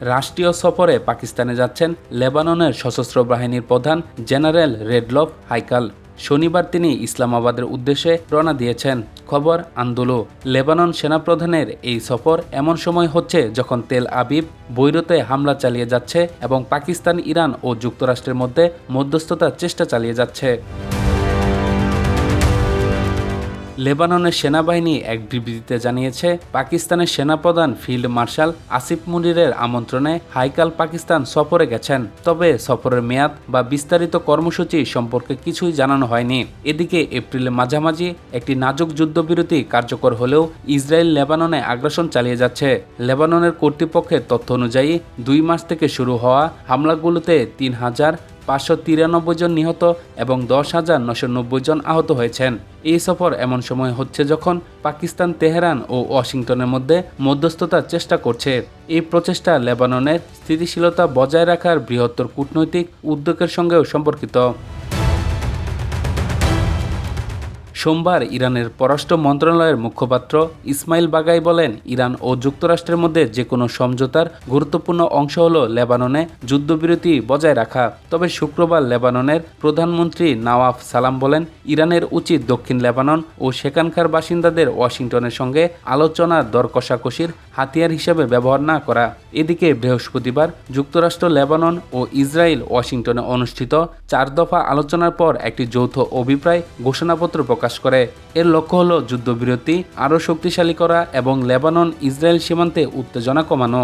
রাষ্ট্রীয় সফরে পাকিস্তানে যাচ্ছেন লেবাননের সশস্ত্র বাহিনীর প্রধান জেনারেল রেডলফ হাইকাল। শনিবার তিনি ইসলামাবাদের উদ্দেশ্যে রওনা দিয়েছেন। খবর আন্দোলু। লেবানন সেনাপ্রধানের এই সফর এমন সময় হচ্ছে যখন তেল আবিব বৈরুতে হামলা চালিয়ে যাচ্ছে এবং পাকিস্তান, ইরান ও যুক্তরাষ্ট্রের মধ্যে মধ্যস্থতার চেষ্টা চালিয়ে যাচ্ছে। লেবাননের সেনাবাহিনী এক বিবৃতিতে জানিয়েছে, পাকিস্তানের সেনাপ্রধান ফিল্ড মার্শাল আসিফ মুনিরের আমন্ত্রণে হাইকাল পাকিস্তান সফরে গেছেন। তবে সফরের মেয়াদ বা বিস্তারিত কর্মসূচি সম্পর্কে কিছুই জানানো হয়নি। এদিকে এপ্রিলের মাঝামাঝি একটি নাজুক যুদ্ধবিরতি কার্যকর হলেও ইসরায়েল লেবাননে আগ্রাসন চালিয়ে যাচ্ছে। লেবাননের কর্তৃপক্ষের তথ্য অনুযায়ী 2 মাস থেকে শুরু হওয়া হামলাগুলোতে 3,593 জন নিহত এবং 10,990 জন আহত হয়েছেন। এই সফর এমন সময় হচ্ছে যখন পাকিস্তান তেহরান ও ওয়াশিংটনের মধ্যে মধ্যস্থতার চেষ্টা করছে। এই প্রচেষ্টা লেবাননের স্থিতিশীলতা বজায় রাখার বৃহত্তর কূটনৈতিক উদ্যোগের সঙ্গেও সম্পর্কিত। সোমবার ইরানের পররাষ্ট্র মন্ত্রণালয়ের মুখপাত্র ইসমাইল বাগাই বলেন, ইরান ও যুক্তরাষ্ট্রের মধ্যে যে কোনো সমঝোতার গুরুত্বপূর্ণ অংশ হল লেবাননে যুদ্ধবিরতি বজায় রাখা। তবে শুক্রবার লেবাননের প্রধানমন্ত্রী নওয়াফ সালাম বলেন, ইরানের উচিত দক্ষিণ লেবানন ও সেখানকার বাসিন্দাদের ওয়াশিংটনের সঙ্গে আলোচনার দর কষাকষির হাতিয়ার হিসেবে ব্যবহার না করা। এদিকে বৃহস্পতিবার যুক্তরাষ্ট্র, লেবানন ও ইসরায়েল ওয়াশিংটনে অনুষ্ঠিত 4 দফা আলোচনার পর একটি যৌথ অভিপ্রায় ঘোষণাপত্র প্রকাশ করে। এর লক্ষ্য হল যুদ্ধবিরতি আরও শক্তিশালী করা এবং লেবানন ইসরায়েল সীমান্তে উত্তেজনা কমানো।